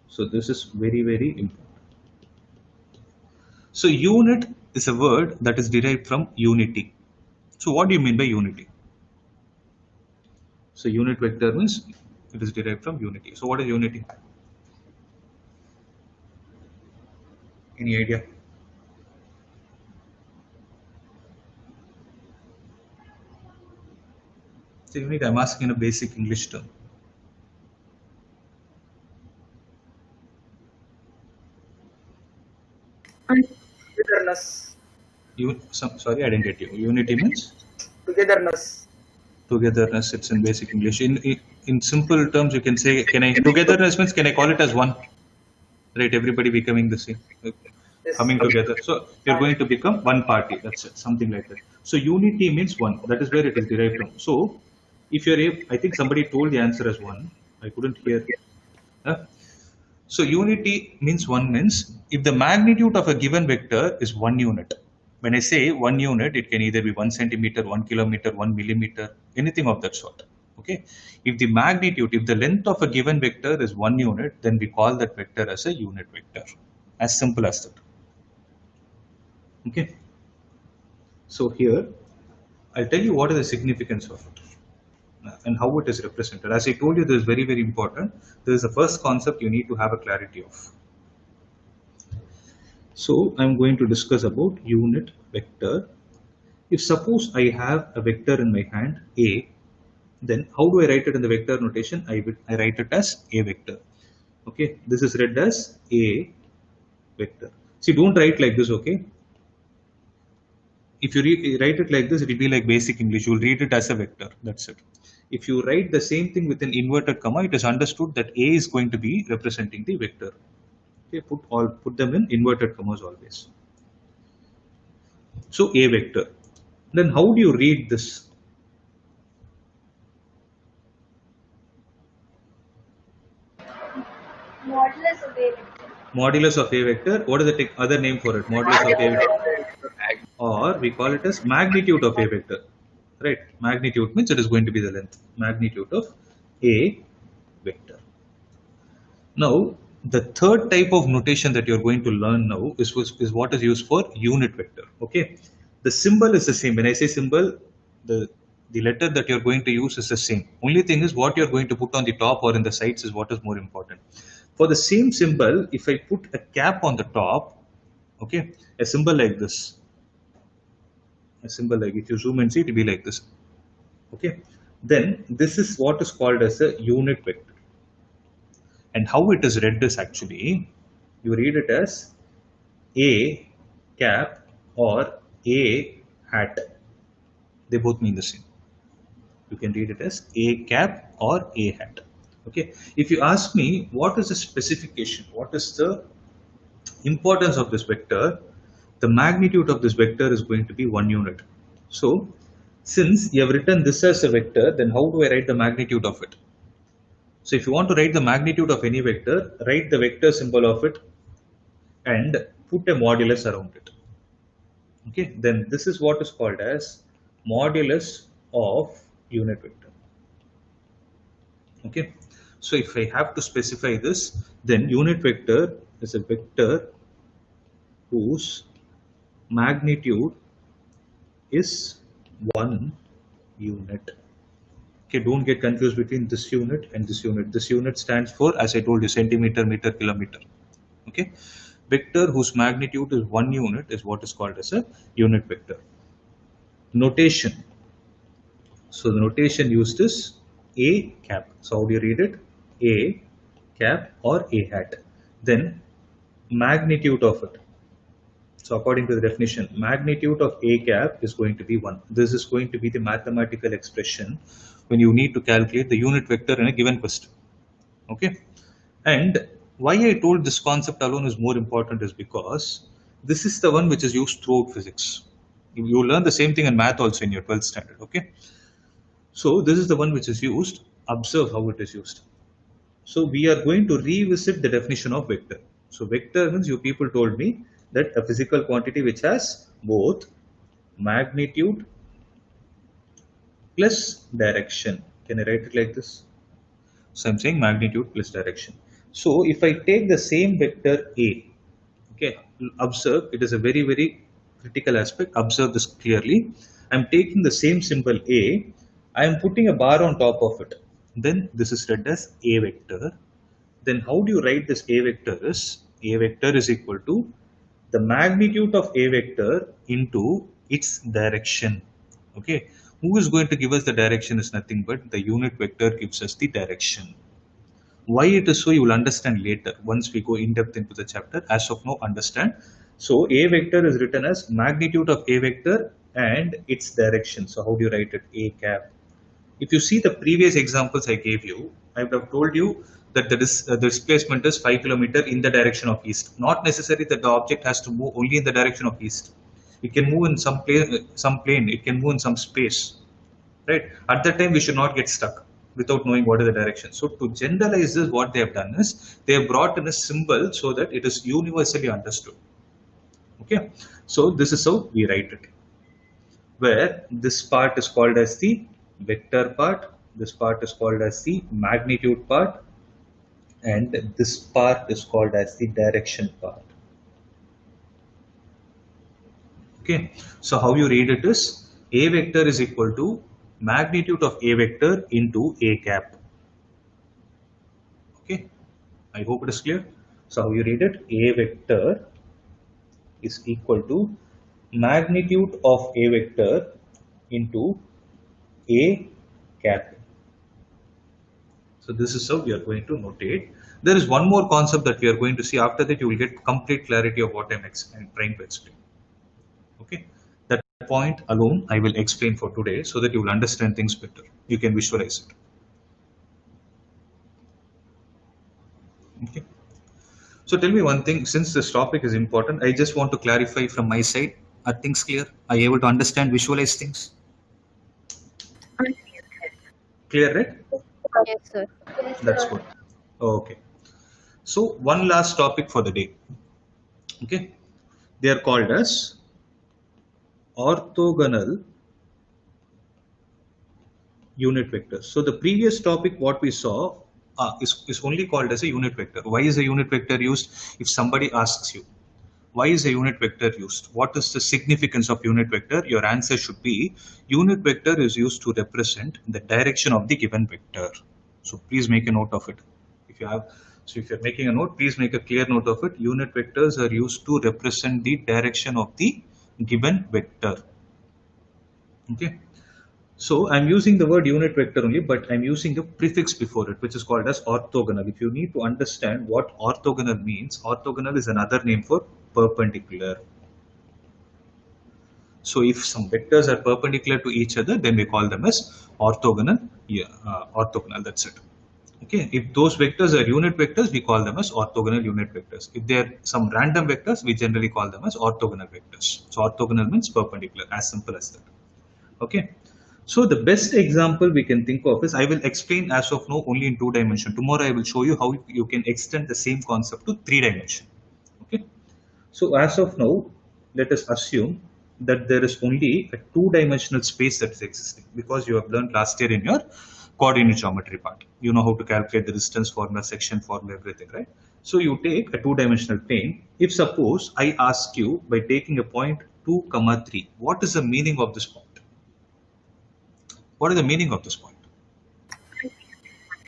So this is very, very important. So unit is a word that is derived from unity. So what do you mean by unity? So unit vector means it is derived from unity. So what is unity? Any idea? So unity, I'm asking in a basic English term. Togetherness. Sorry, I didn't get you. Unity means? Togetherness. Togetherness, it's in basic English. In simple terms, you can say, togetherness means, can I call it as one? Right, everybody becoming the same, coming together. So you're going to become one party, that's it, something like that. So unity means one, that is where it is derived from. So if you're, I think somebody told the answer as one, I couldn't hear. So unity means one means, if the magnitude of a given vector is 1 unit, when I say 1 unit, it can either be 1 centimeter, 1 kilometer, 1 millimeter, anything of that sort. Okay. If the magnitude, if the length of a given vector is 1 unit, then we call that vector as a unit vector. As simple as that. Okay. So here, I'll tell you what is the significance of it and how it is represented. As I told you, this is very, very important. This is the first concept you need to have a clarity of. So I'm going to discuss about unit vector. If suppose I have a vector in my hand, A, then how do I write it in the vector notation? I write it as A vector. Okay, this is read as A vector. See, don't write like this, okay? If you write it like this, it will be like basic English. You will read it as a vector. That's it. If you write the same thing with an inverted comma, it is understood that A is going to be representing the vector. Okay, put them in inverted commas always. So A vector. Then how do you read this? Modulus of A vector. Modulus of A vector. What is the other name for it? Modulus of A vector. Or we call it as magnitude of A vector. Right? Magnitude means it is going to be the length. Magnitude of A vector. Now, the third type of notation that you're going to learn now is what is used for unit vector. Okay, the symbol is the same. When I say symbol, the letter that you're going to use is the same. Only thing is what you're going to put on the top or in the sides is what is more important. For the same symbol, if I put a cap on the top, okay, a symbol like this, a symbol like, if you zoom and see, it will be like this. Okay, then this is what is called as a unit vector. And how it is read is actually, you read it as A cap or A hat. They both mean the same. You can read it as A cap or A hat. Okay. If you ask me what is the specification, what is the importance of this vector, the magnitude of this vector is going to be 1 unit. So since you have written this as a vector, then how do I write the magnitude of it? So if you want to write the magnitude of any vector, write the vector symbol of it and put a modulus around it. Okay, then this is what is called as modulus of unit vector. Okay, so if I have to specify this, then unit vector is a vector whose magnitude is 1 unit. Okay, don't get confused between this unit and this unit. This unit stands for, as I told you, centimeter, meter, kilometer. Okay, vector whose magnitude is 1 unit is what is called as a unit vector. Notation. So the notation used is A cap. So how do you read it? A cap or A hat. Then magnitude of it. So according to the definition, magnitude of A cap is going to be 1. This is going to be the mathematical expression when you need to calculate the unit vector in a given question. Okay, and why I told this concept alone is more important is because this is the one which is used throughout physics. You learn the same thing in math also in your 12th standard. Okay, so this is the one which is used. Observe how it is used. So we are going to revisit the definition of vector. So vector means, you people told me that a physical quantity which has both magnitude plus direction. Can I write it like this? So I'm saying magnitude plus direction. So if I take the same vector A, okay, observe, it is a very, very critical aspect. Observe this clearly. I'm taking the same symbol A, I am putting a bar on top of it. Then this is read as A vector. Then how do you write this A vector is? A vector is equal to the magnitude of A vector into its direction. Okay, who is going to give us the direction is nothing but the unit vector gives us the direction. Why it is so, you will understand later once we go in depth into the chapter. As of now, understand. So A vector is written as magnitude of A vector and its direction. So how do you write it? A cap. If you see the previous examples I gave you, I would have told you that the displacement is 5 km in the direction of east. Not necessary that the object has to move only in the direction of east. It can move in some plane, it can move in some space, right? At that time, we should not get stuck without knowing what is the direction. So to generalize this, what they have done is they have brought in a symbol so that it is universally understood. Okay, so this is how we write it, where this part is called as the vector part, this part is called as the magnitude part, and this part is called as the direction part. Okay, so how you read it is A vector is equal to magnitude of A vector into A cap. Okay, I hope it is clear. So how you read it? A vector is equal to magnitude of A vector into A cap. So this is how we are going to notate. There is one more concept that we are going to see. After that, you will get complete clarity of what I'm trying to explain. Okay, that point alone I will explain for today so that you will understand things better. You can visualize it. Okay. So tell me one thing, since this topic is important, I just want to clarify from my side. Are things clear? Are you able to understand, visualize things? Clear, right? Yes, sir. That's good. Okay. So one last topic for the day. Okay. They are called as orthogonal unit vectors. So the previous topic, what we saw is only called as a unit vector. Why is a unit vector used? If somebody asks you, why is a unit vector used? What is the significance of unit vector? Your answer should be, unit vector is used to represent the direction of the given vector. So please make a note of it. If you're making a note, please make a clear note of it. Unit vectors are used to represent the direction of the given vector. Okay. So I'm using the word unit vector only, but I'm using a prefix before it, which is called as orthogonal. If you need to understand what orthogonal means, orthogonal is another name for perpendicular. So if some vectors are perpendicular to each other, then we call them as orthogonal. Yeah, orthogonal. That's it. Okay. If those vectors are unit vectors, we call them as orthogonal unit vectors. If they are some random vectors, we generally call them as orthogonal vectors. So orthogonal means perpendicular. As simple as that. Okay. So the best example we can think of is, I will explain as of now only in 2 dimension. Tomorrow I will show you how you can extend the same concept to 3 dimension. Okay. So as of now, let us assume that there is only a 2-dimensional space that is existing, because you have learned last year in your coordinate geometry part. You know how to calculate the distance formula, section formula, everything, right? So you take a 2-dimensional plane. If suppose I ask you, by taking a point 2, 3, what is the meaning of this point? What is the meaning of this point?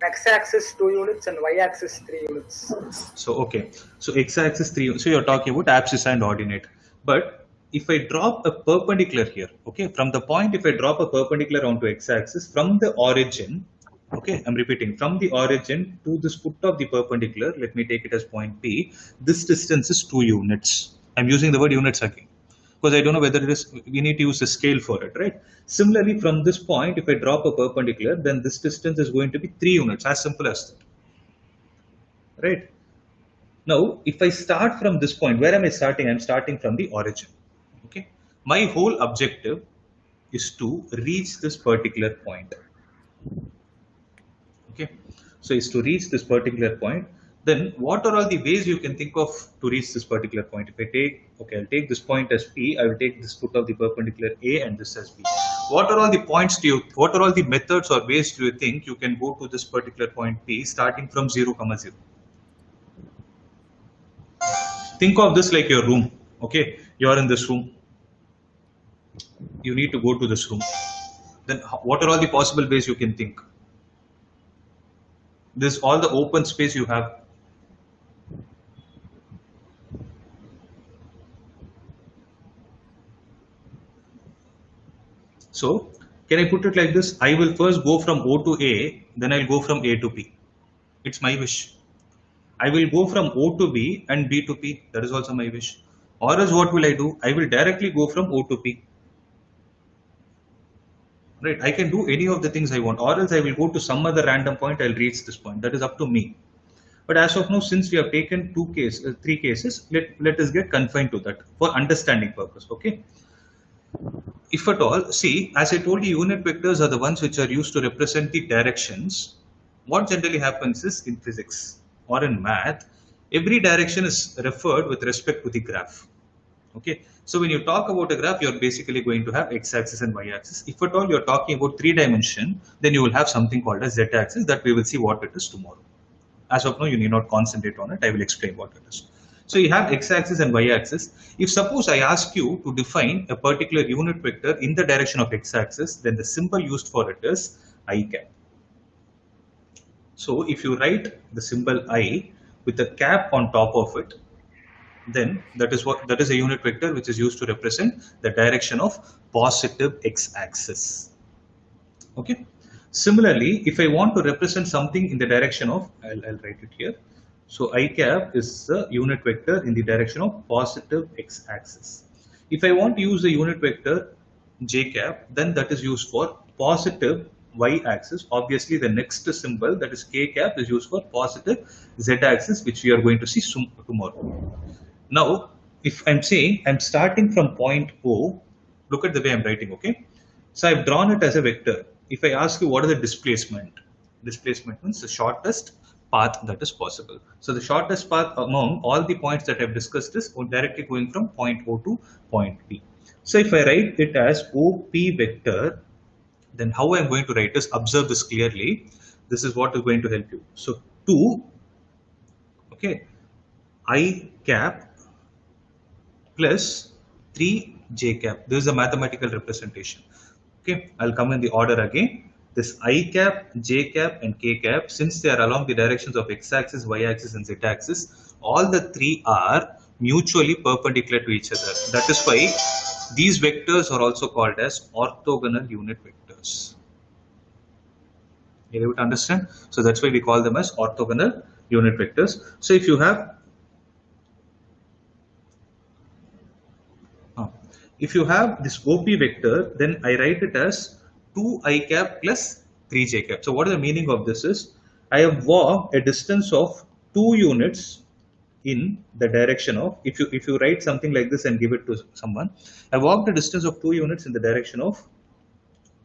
X-axis 2 units and y-axis 3 units. So okay, so x-axis 3. So you're talking about abscissa and ordinate. But if I drop a perpendicular here, okay, from the point, if I drop a perpendicular onto x-axis from the origin, okay, I'm repeating, from the origin to this foot of the perpendicular, let me take it as point P. This distance is 2 units. I'm using the word units again, because I don't know whether it is, we need to use a scale for it, right? Similarly, from this point, if I drop a perpendicular, then this distance is going to be 3 units, as simple as that, right? Now, if I start from this point, where am I starting? I'm starting from the origin, okay? My whole objective is to reach this particular point, okay? So, is to reach this particular point. Then what are all the ways you can think of to reach this particular point? If I take, okay, I'll take this point as P, I will take this foot of the perpendicular A and this as B. What are all the points do you, what are all the methods or ways do you think you can go to this particular point P starting from 0, 0? Think of this like your room, okay? You're in this room. You need to go to this room. Then what are all the possible ways you can think? This all the open space you have. So, can I put it like this? I will first go from O to A, then I'll go from A to B. It's my wish. I will go from O to B and B to P. That is also my wish. Or else what will I do? I will directly go from O to P. Right? I can do any of the things I want. Or else I will go to some other random point. I'll reach this point. That is up to me. But as of now, since we have taken 3 cases, let us get confined to that for understanding purpose. Okay. If at all, see, as I told you, unit vectors are the ones which are used to represent the directions. What generally happens is, in physics or in math, every direction is referred with respect to the graph. Okay, so when you talk about a graph, you're basically going to have x-axis and y-axis. If at all you're talking about 3 dimension, then you will have something called as z-axis, that we will see what it is tomorrow. As of now, you need not concentrate on it. I will explain what it is. So you have x-axis and y-axis. If suppose I ask you to define a particular unit vector in the direction of x-axis, then the symbol used for it is I cap. So if you write the symbol I with a cap on top of it, then that is a unit vector which is used to represent the direction of positive x-axis. Okay. Similarly, if I want to represent something in the direction of, I'll write it here. So I cap is the unit vector in the direction of positive x-axis. If I want to use the unit vector j cap, then that is used for positive y-axis. Obviously, the next symbol, that is k cap, is used for positive z-axis, which we are going to see tomorrow. Now, if I'm saying I'm starting from point O, look at the way I'm writing, okay? So I've drawn it as a vector. If I ask you what is the displacement, displacement means the shortest path that is possible. So the shortest path among all the points that I've discussed is directly going from point O to point P. So if I write it as OP vector, then how I'm going to write this, observe this clearly. This is what is going to help you. So 2, okay, I cap plus 3 j cap. This is a mathematical representation. Okay, I'll come in the order again. This I cap, j cap and k cap, since they are along the directions of x-axis, y-axis and z-axis, all the 3 are mutually perpendicular to each other. That is why these vectors are also called as orthogonal unit vectors. You able to understand? So that's why we call them as orthogonal unit vectors. So if you have if you have this OP vector, then I write it as 2i cap plus 3j cap. So what is the meaning of this is, I have walked a distance of 2 units in the direction of, if you write something like this and give it to someone, I walked a distance of 2 units in the direction of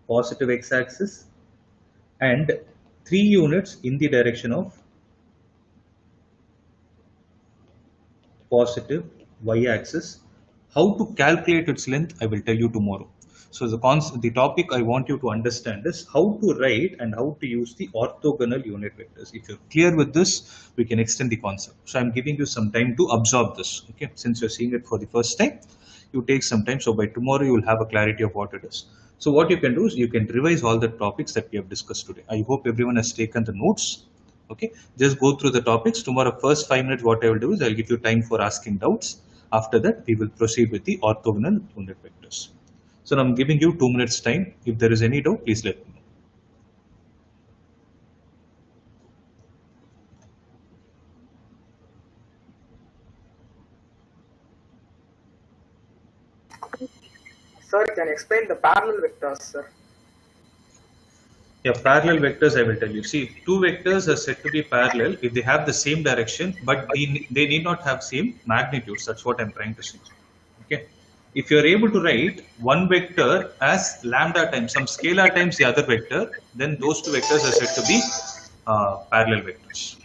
positive x-axis and 3 units in the direction of positive y-axis. How to calculate its length, I will tell you tomorrow. So the topic I want you to understand is how to write and how to use the orthogonal unit vectors. If you're clear with this, we can extend the concept. So I'm giving you some time to absorb this. Okay, since you're seeing it for the first time, you take some time. So by tomorrow, you will have a clarity of what it is. So what you can do is you can revise all the topics that we have discussed today. I hope everyone has taken the notes. Okay, just go through the topics. Tomorrow, first 5 minutes, what I will do is I'll give you time for asking doubts. After that, we will proceed with the orthogonal unit vectors. So now I'm giving you 2 minutes time. If there is any doubt, please let me know. Sir, can you explain the parallel vectors, sir? Yeah, parallel vectors I will tell you. See, two vectors are said to be parallel if they have the same direction, but they need not have same magnitudes. That's what I'm trying to say. Okay. If you're able to write one vector as lambda times some scalar times the other vector, then those two vectors are said to be parallel vectors.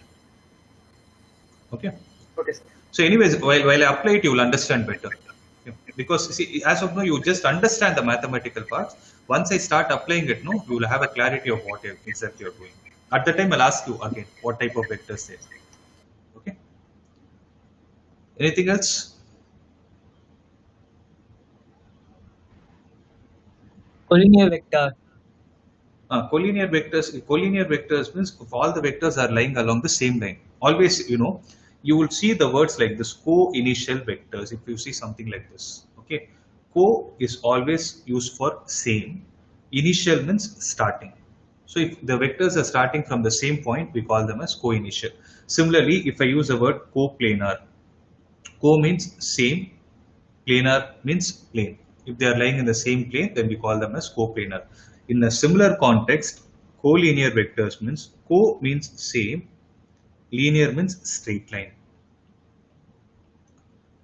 Okay. Okay, sir. So anyways, while I apply it, you will understand better. Okay. Because see, as of now, you just understand the mathematical parts. Once I start applying it, no, you will have a clarity of what exactly you're doing. At the time, I'll ask you again what type of vectors they are. Okay. Anything else? Collinear vector. Collinear vectors means if all the vectors are lying along the same line. Always, you will see the words like this, co-initial vectors. If you see something like this, okay, co is always used for same. Initial means starting. So if the vectors are starting from the same point, we call them as co-initial. Similarly, if I use the word coplanar, co means same, planar means plane. If they are lying in the same plane, then we call them as coplanar. In a similar context, collinear vectors means co means same, linear means straight line.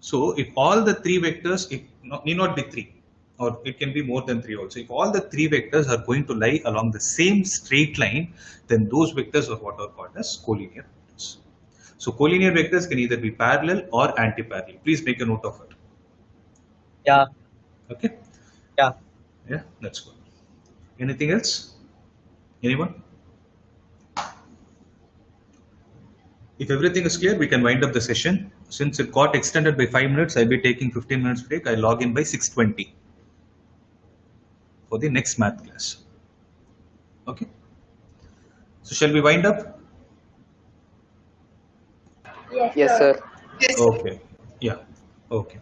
So if all the three vectors, it need not be three, or it can be more than three also. If all the three vectors are going to lie along the same straight line, then those vectors are what are called as collinear vectors. So collinear vectors can either be parallel or anti-parallel. Please make a note of it. Yeah. Okay. Yeah. Yeah, that's good. Anything else? Anyone? If everything is clear, we can wind up the session. Since it got extended by 5 minutes, I'll be taking 15 minutes break. I log in by 6:20 for the next math class. Okay. So shall we wind up? Yes, Yes, sir. Okay. Yeah. Okay.